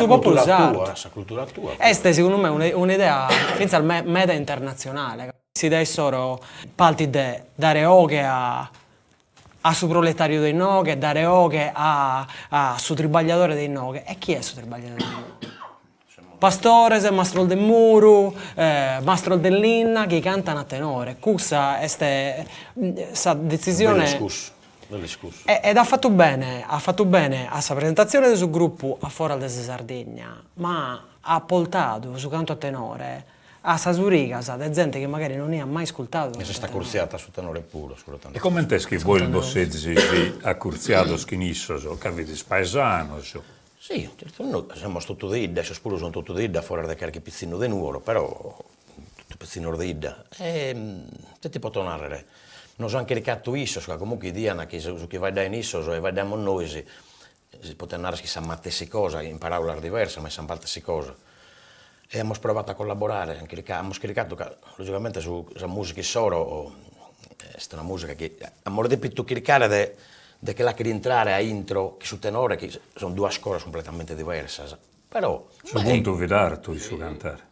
popolo sardo. Questa è secondo me un'idea pensa al meta internazionale. Si dà solo palti di dare oghe a suo proletario dei noghe, dare oghe a suo tribagliatore dei noghe. E chi è suo tribagliatore dei noghe? Pastore, mastro del muro, mastro dell'inna che cantano a tenore. Questa è questa decisione. Ed ha fatto bene a questa presentazione del suo gruppo a fuori di Sardegna, ma ha portato su canto a tenore a Sasuriga, da gente che magari non ne ha mai ascoltato. E si sta curziata su tenore puro. E come te che voi il bossezzi ha curziato schinissoso, che avete spaesano? Sì, certo, noi siamo tutti di idda, se spuro sono tutti di idda, fuori da qualche pizzino di nuoro, però tutto pizzino di idda. E ti posso narrare. Non so anche ricato isso, comunque dicono che su chi vai da in isso e vai da noi si può narrare che si ammattesse cosa, in parole diverse, ma si ammattesse cosa. E abbiamo provato a collaborare, abbiamo scaricato logicamente su musica solo, è una musica che abbiamo detto chiaricare di che la che rientrare a intro, che su tenore, che sono due scuole completamente diverse. Però su punto vidarto il suo cantare.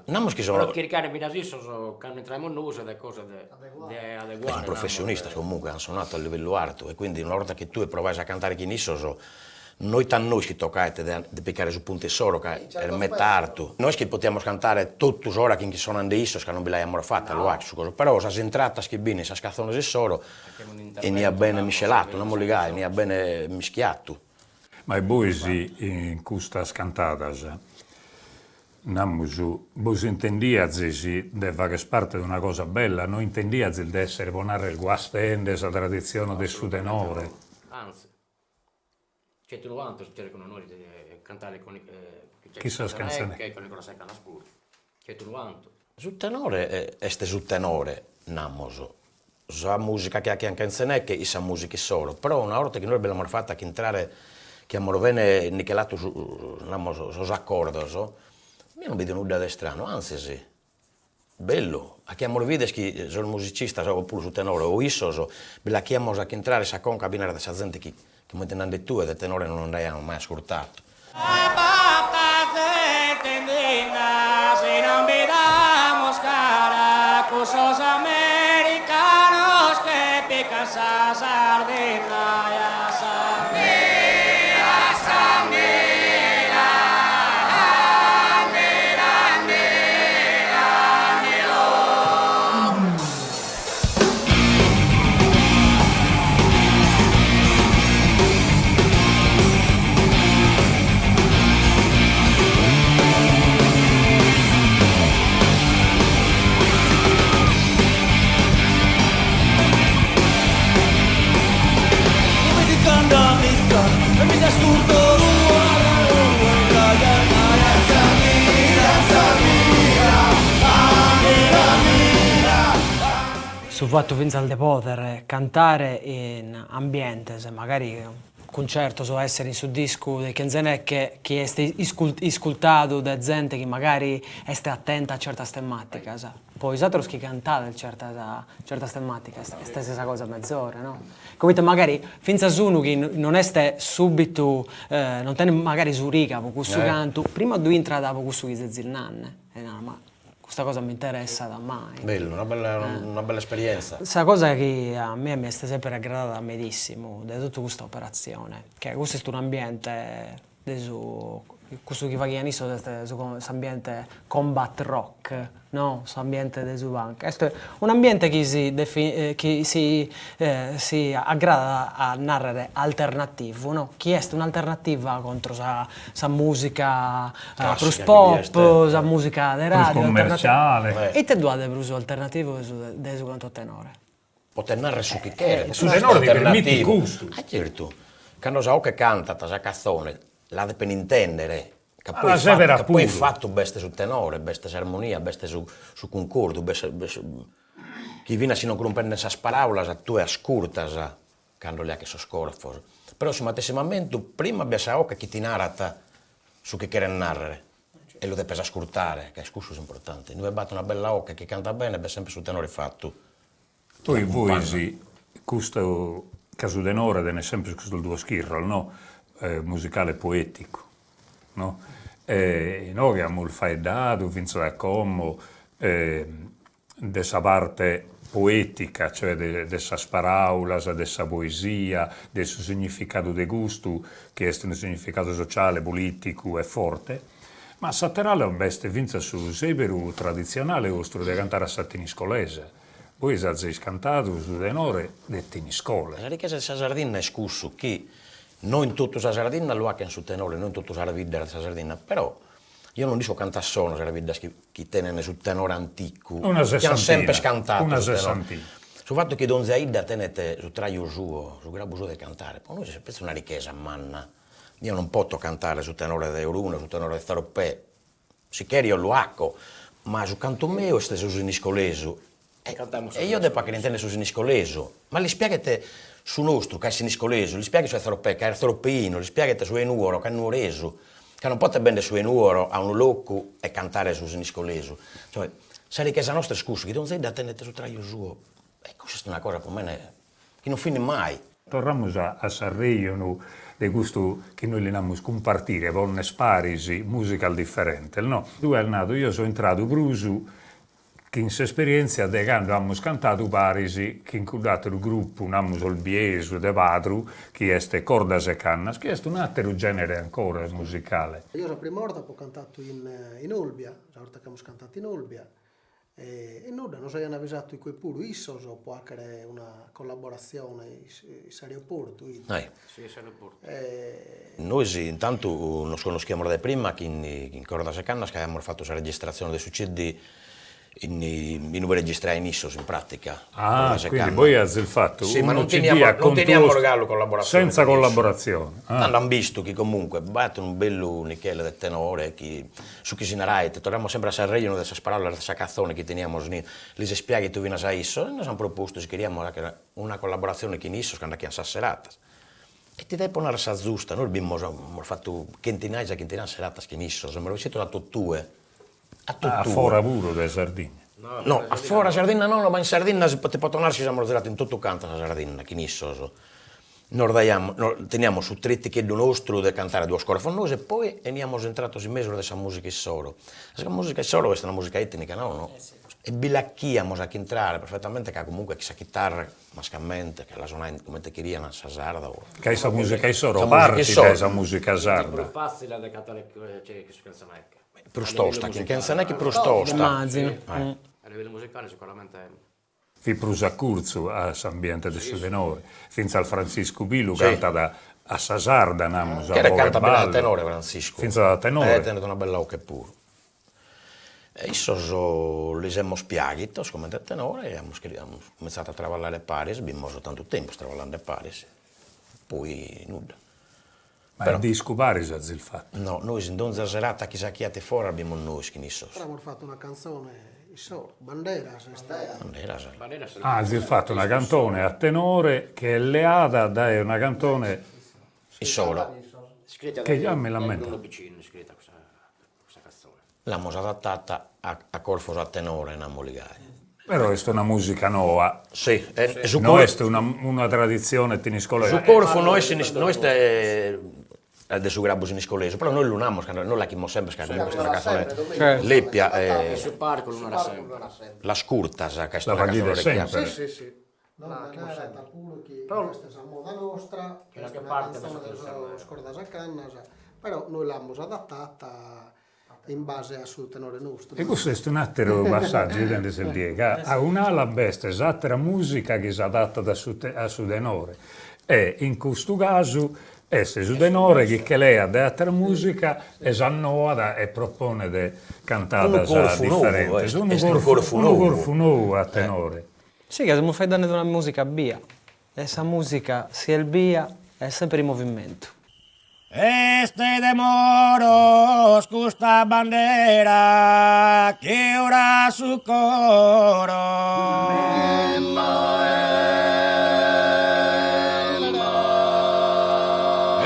Non che sono. Però chiaricare mi da so che entriamo noi e cose adeguate. Sono professionista comunque, hanno suonato a livello alto e quindi una volta che tu provai a cantare chi nisso noi che toccate di piccare su punti solo che è metarto. Noi che possiamo cantare tutti i ora che sono andati isso che non vi l'abbiamo fatta, però se è entrata che bene, se scazzano solo e ne ha bene miscelato, non moligare, ne ha bene mischiato. Ma voi in questa scantata, voi intendiate di fare parte di una cosa bella, non intendiate di essere buonare il guastende, la tradizione del suo tenore. Anzi, 190 cercano noi di cantare con chissà canzone che con Nicola Secca Naspur. 190. Sul tenore è sul tenore, namoso. La musica che ha anche canzone che sa musica solo, però una volta che noi abbiamo fatto che entrare che abbiamo bene nichelato su accordi, io non vedo nulla di strano, anzi sì, bello. A chi abbiamo visto che sono musicista oppure su tenore o isso, ve la chiamo a entrare a conca binare da gente che mi tenendo tu e del tenore non abbiamo mai ascoltato. Americanos que pican sa sardina. Su fatto finza di poter cantare in ambiente, se magari un concerto so essere su disco di canzone che è ascoltato da gente che magari è attenta a certa tematica, poi altri che cantare certa tematica, è la stessa cosa mezz'ora, no? Come magari finza uno che non è subito, non tiene magari su riga con questo canto, prima due entrata con questo che si zilnanne, ma questa cosa mi interessa da mai. Bello, una bella esperienza. Questa cosa che a me mi è sempre aggradata moltissimo di tutta questa operazione, che questo è un ambiente, questo che fa che questo ambiente combat rock, no? Questo ambiente del punk. Questo è un ambiente che si aggrada a narrare alternativo, no? Che è un'alternativa contro la musica plus pop, la musica di radio, commerciale. E te due bruso alternativo del canto tenore. Poter narrare su chi chiede. Su tenore ti permetti gusto. Certo. Quando sa che canta questa canzone, la deve intendere. Che poi fatto beste su tenore, beste su armonia, beste su concordo, chi viene a non comprendere queste parole, tu ascoltas quando le ha che so scorfo. Però su matessimamente prima abbia sa che chi ti narra su che chiede narrare e lo deve ascoltare, che è scusso importante. Noi abbiamo una bella occa che canta bene, è sempre su tenore fatto. Poi voi sì, questo caso tenore è sempre questo tuo schirro, no? Musicale poetico. No? Noi abbiamo il faedato, Vinzo da Como, dessa parte poetica, cioè dessa paraulas, dessa poesia, del suo significato di gusto, che è un significato sociale, politico e forte, ma Satterale è un beste Vinzo su seberu tradizionale ostro di cantare a Sattiniscolese. Voi avete cantato su tenore di Tiniscole. La richiesta di Sardina è scusso chi non in tutta la Sardegna lo ha che in su tenore, non in tutta la vita della Sardegna, però io non dico cantare solo la vita chi tiene sul tenore antico, che hanno sempre scantato una sessantina. Sul fatto che Don Zaida tenete su traio suo, su grabo suo di cantare, poi noi c'è una richiesta manna, io non posso cantare su tenore di Euruna, su tenore di Zaropè, si chiede io lo acco, ma su canto mio è su siniscoleso, e io devo che intende su siniscoleso, ma li spiegate su nostro, che è siniscoleso, li spiegate su Zaropè, che è zaroppeino, li spiegate su Enuoro, che è nuoreso, che non potete bene su Enuoro a un locco e cantare su siniscoleso. Cioè, se richiesta nostra scusa, che non sei da tenere su traio suo, questa è una cosa per me che non finisce mai. Torniamo a Sanremo, di gusto che noi li abbiamo compartire, con un'esparisi musical differente, no? Due è nato, io sono entrato brusu, che in esperienza di quando abbiamo cantato Parisi, che in dato il gruppo, abbiamo il bieso de Padru, che è cordas e cannas, che è un altro genere ancora musicale. Io la prima volta ho cantato in Olbia, la volta che abbiamo cantato in Olbia, e nulla, non si hanno avvisato quei pure isso, può essere una collaborazione in aeroporto. Sì, aeroporto. Noi sì, intanto non conosciamo da prima che in cordas e cannas che abbiamo fatto la registrazione dei succedi in dove registrare in Issos in pratica. Ah, quindi voi avete il fatto sì, ma non teniamo regalo collaborazione. Senza collaborazione. Hanno visto che comunque battono un bello Michele del tenore, su chi si narraite, torniamo sempre a Sanremo della parola, della canzone che teniamo lì, li si spiega che tu vieni a Issos, e noi abbiamo proposto se queríamos una collaborazione che in Issos, che andiamo a serata. E ti devi ponere la giusta, noi abbiamo fatto centinaia di serate che in Issos, ma lo siete dato tue. A fora pure della Sardegna. No, a fora Sardegna no, ma in Sardegna si può tornare, ci siamo zerati in tutto canto la Sardegna, che nisso. Noi teniamo su tretti che do nostro di cantare due scuole famose e poi andiamo entrati in mezzo a questa musica solo. La musica solo è una musica etnica, no? E bilacchiamo a entrare perfettamente che comunque questa chitarra mascalmente, che la suona come te querían a sarda. Che questa musica è solo parte di questa musica sarda. È più facile da cantare che su canzonette. Prustosta, che canzonette prustosta. Immagino. A livello musicale sicuramente Vi prusacurzu a s'ambiente del suo tenore, finza al Francisco Bilu canta a Sasarda, namus a che canta bene al tenore Francisco. Finza da tenore. Tenete una bella occhia pure. E io li siamo spiagati, come il tenore, e abbiamo cominciato a lavorare a Paris, abbiamo tanto tempo lavorando a Paris, poi nulla. Ma il disco Paris ha il fatto? No, noi in donza serata chissà chi è fuori abbiamo noi schinisso. Abbiamo fatto una canzone, Banderas. Banderas. Ah, ha fatto una cantone a tenore che è leata da una cantone solo. Che già me la metto. L'abbiamo adattata a Corfo a tenore, non moligare. Però è una musica nuova. Sì, non è una tradizione tiniscola. Su Corfo noi de su grabus in iscoleso, però noi l'unamos, noi la chimmo sempre, che comunque questa canzone l'eppia, Sul parco l'unare sempre. la scurtas, che è La una fagli canzone sempre. Sì. No, era qualcuno che questa è la moda nostra, questa è una canzone dello Scordas a Cannas, però noi l'abbiamo adattata in base al suo tenore nostro. E questo è un altro passaggio dentro il diega. A un'ala besta esatta musica che si adatta a suo tenore. E in questo caso è su tenore che lei ha altra musica e s'annoda e propone di cantare differenti. Un corpo nuovo a tenore. Sì, che stiamo facendo una musica via. E questa musica, sia il via, è sempre in movimento. Este de moros custa bandera che ora su coro.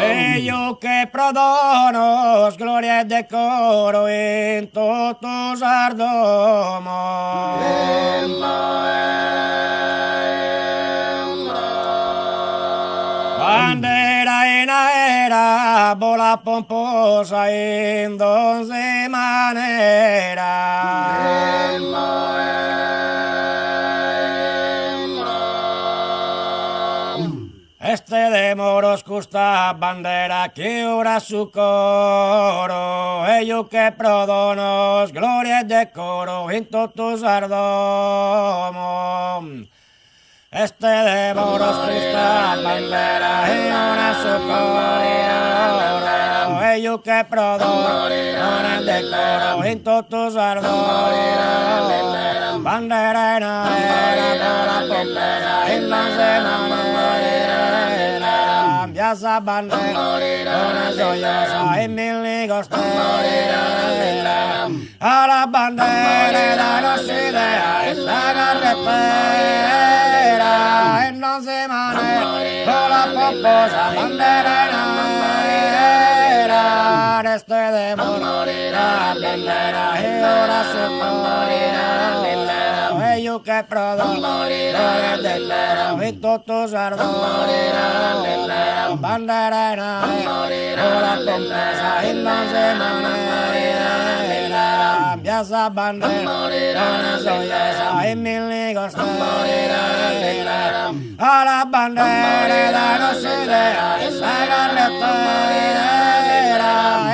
E io che prodonos gloria e decoro in tutto sardomo. Bandera in aera, bola pomposa in donze manera. Este de moros custa bandera che ora su coro, e io che prodonos gloria e decoro in tutto sardomo. Este de moros custa bandera e ora su coro, e io che prodono gloria e decoro in tutto sardomo. Bandera in aera, bola pomposa in danze manera, piazza bandera, gioiosa e mille costera, alla bandera da nostra idea e la carretera, e non si mane, bola pomposa, bandera in aera, reste de morirà, bandera e ora su morirà, e io che prodo, gloria dell'era, e tutto sardo, bandera in aera, ora pomposa, e non si mane, piazza bandera, gioiosa e mille costera, alla bandera da nostra idea, e la carretera,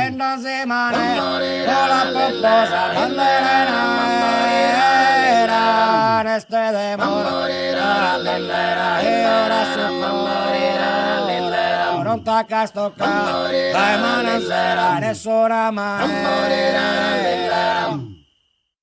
e non si mane, bola pomposa, bandera in aera, reste de morirà, bandera e ora su morirà, non tocca stoccare, dai ma non sarà nessuna manera.